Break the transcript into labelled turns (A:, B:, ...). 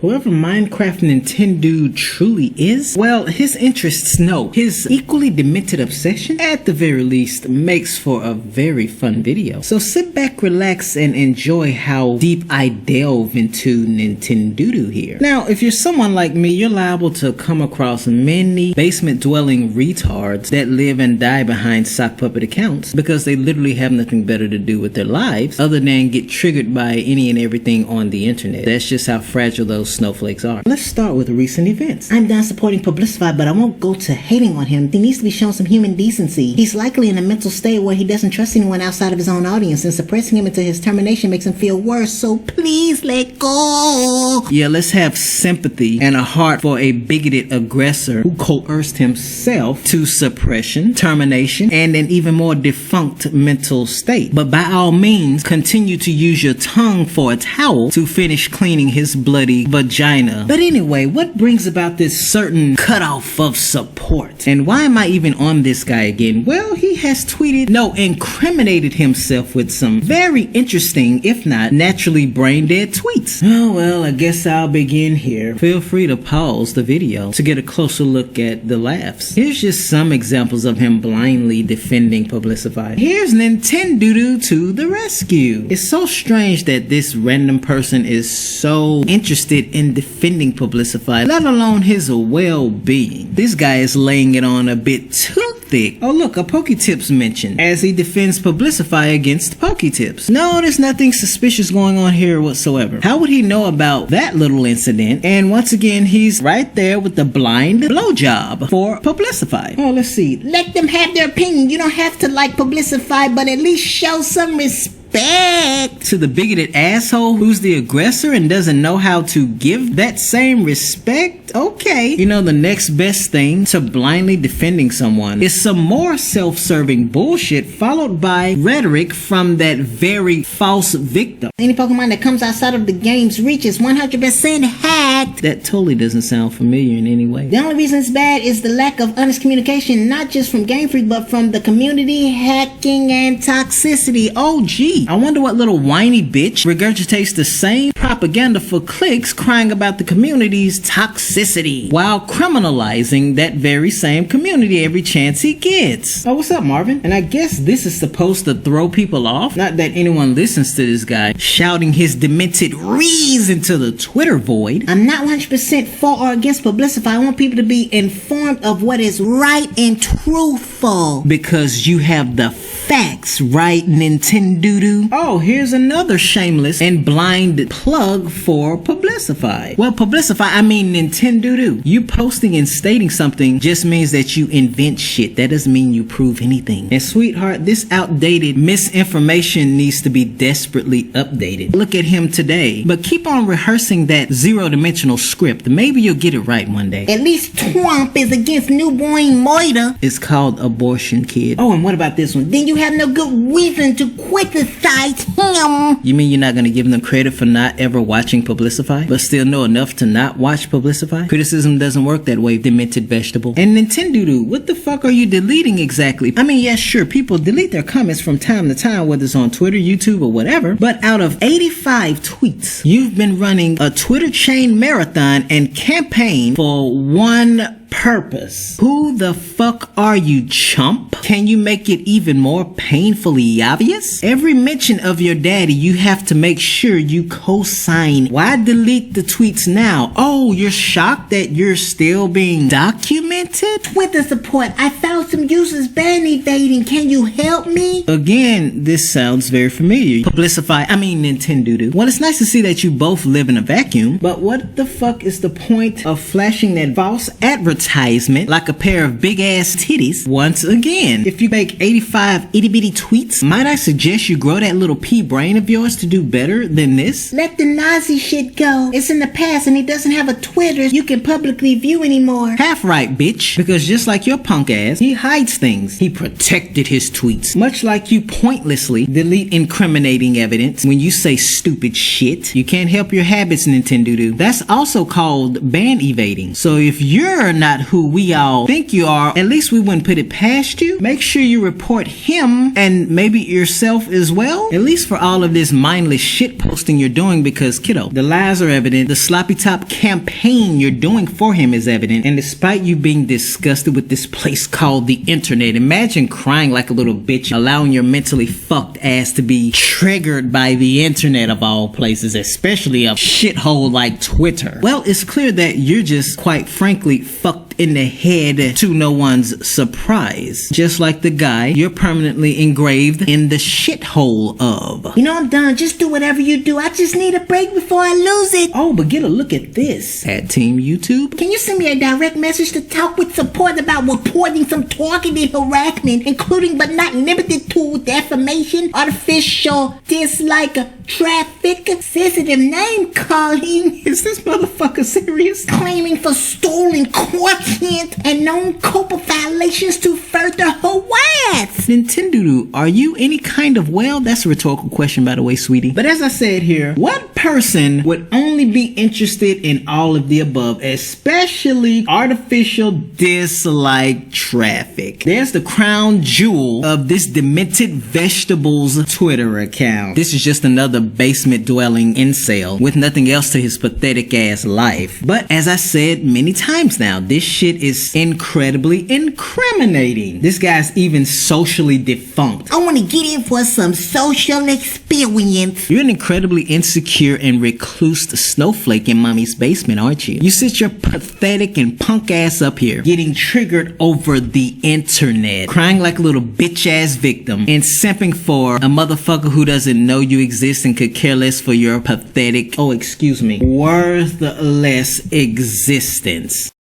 A: Whoever Minecraft Nintendo truly is, well, his interests no. His equally demented obsession, at the very least, makes for a very fun video. So sit back, relax, and enjoy how deep I delve into Nintendo here. Now, if you're someone like me, you're liable to come across many basement-dwelling retards that live and die behind sock puppet accounts because they literally have nothing better to do with their lives other than get triggered by any and everything on the internet. That's just how fragile those snowflakes are. Let's start with recent events.
B: I'm done supporting Publicify, but I won't go to hating on him. He needs to be shown some human decency. He's likely in a mental state where he doesn't trust anyone outside of his own audience, and suppressing him until his termination makes him feel worse, so please let go.
A: Yeah, let's have sympathy and a heart for a bigoted aggressor who coerced himself to suppression, termination, and an even more defunct mental state. But by all means, continue to use your tongue for a towel to finish cleaning his bloody vagina. But anyway, what brings about this certain cutoff of support? And why am I even on this guy again? Well, he has incriminated himself with some very interesting, if not naturally brain dead tweets. Oh well, I guess I'll begin here. Feel free to pause the video to get a closer look at the laughs. Here's just some examples of him blindly defending Publicify. Here's Nintendo to the rescue. It's so strange that this random person is so interested in defending Publicify, let alone his well-being. This guy is laying it on a bit too thick. Oh look, a Poketips mentioned as he defends Publicify against Poketips. No, there's nothing suspicious going on here whatsoever. How would he know about that little incident? And once again, he's right there with the blind blowjob for Publicify. Oh, let's see.
B: Let them have their opinion. You don't have to like Publicify, but at least show some respect.
A: To the bigoted asshole who's the aggressor and doesn't know how to give that same respect? Okay. You know, the next best thing to blindly defending someone is some more self-serving bullshit followed by rhetoric from that very false victim.
B: Any Pokemon that comes outside of the game's reach is 100% hacked.
A: That totally doesn't sound familiar in any way.
B: The only reason it's bad is the lack of honest communication, not just from Game Freak, but from the community, hacking, and toxicity. Oh, gee.
A: I wonder what little whiny bitch regurgitates the same propaganda for clicks crying about the community's toxicity while criminalizing that very same community every chance he gets. Oh, what's up, Marvin? And I guess this is supposed to throw people off? Not that anyone listens to this guy shouting his demented rees into the Twitter void.
B: I'm not 100% for or against Publicify. I want people to be informed of what is right and truthful.
A: Because you have the facts, right, Nintendo? Oh, here's another shameless and blind plug for Publicify. Well, Publicify, I mean Nintendo. You posting and stating something just means that you invent shit. That doesn't mean you prove anything. And sweetheart, this outdated misinformation needs to be desperately updated. Look at him today. But keep on rehearsing that zero-dimensional script. Maybe you'll get it right one day.
B: At least Trump is against newborn murder.
A: It's called abortion, kid.
B: Oh, and what about this one? Then you have no good reason to criticize him.
A: You mean you're not gonna give them credit for not ever watching Publicify, but still know enough to not watch Publicify? Criticism doesn't work that way, demented vegetable. And Nintendo, what the fuck are you deleting exactly? I mean, yes, sure, people delete their comments from time to time, whether it's on Twitter, YouTube, or whatever, but out of 85 tweets, you've been running a Twitter chain marathon and campaign for one purpose. Who the fuck are you, chump? Can you make it even more painfully obvious? Every mention of your daddy, you have to make sure you co-sign. Why delete the tweets now? Oh, you're shocked that you're still being documented?
B: With the support, I found some users ban evading. Can you help me?
A: Again, this sounds very familiar. Publicify, I mean Nintendo. Well, it's nice to see that you both live in a vacuum, but what the fuck is the point of flashing that false advertisement like a pair of big ass titties once again? If you make 85 itty bitty tweets, might I suggest you grow that little pea brain of yours to do better than this?
B: Let the Nazi shit go. It's in the past and he doesn't have a Twitter you can publicly view anymore.
A: Half right, bitch. Because just like your punk ass, he hides things. He protected his tweets. Much like you pointlessly delete incriminating evidence when you say stupid shit. You can't help your habits, Nintendo. That's also called ban evading. So if you're not not who we all think you are, at least we wouldn't put it past you. Make sure you report him and maybe yourself as well, at least for all of this mindless shit posting you're doing, because kiddo, the lies are evident, the sloppy top campaign you're doing for him is evident, and despite you being disgusted with this place called the internet, imagine crying like a little bitch, allowing your mentally fucked ass to be triggered by the internet of all places, especially a shithole like Twitter. Well, it's clear that you're just, quite frankly, fucked in the head to no one's surprise. Just like the guy you're permanently engraved in the shithole of.
B: You know, I'm done. Just do whatever you do. I just need a break before I lose it.
A: Oh, but get a look at this. At Team YouTube.
B: Can you send me a direct message to talk with support about reporting some targeted harassment, including but not limited to defamation, artificial dislike, traffic, sensitive name calling?
A: Is this motherfucker serious?
B: Claiming for stolen content and known COPA violations to further harass.
A: Nintendo, are you any kind of well? That's a rhetorical question, by the way, sweetie. But as I said here, what person would only be interested in all of the above, especially artificial dislike traffic? There's the crown jewel of this demented vegetables Twitter account. This is just another basement dwelling incel with nothing else to his pathetic ass life. But as I said many times now, this shit is incredibly incriminating. This guy's even socially defunct.
B: I want to get in for some social experience.
A: You're an incredibly insecure and recluse snowflake in mommy's basement, aren't you? You sit your pathetic and punk ass up here, getting triggered over the internet, crying like a little bitch ass victim, and simping for a motherfucker who doesn't know you exist and could care less for your pathetic, worthless existence.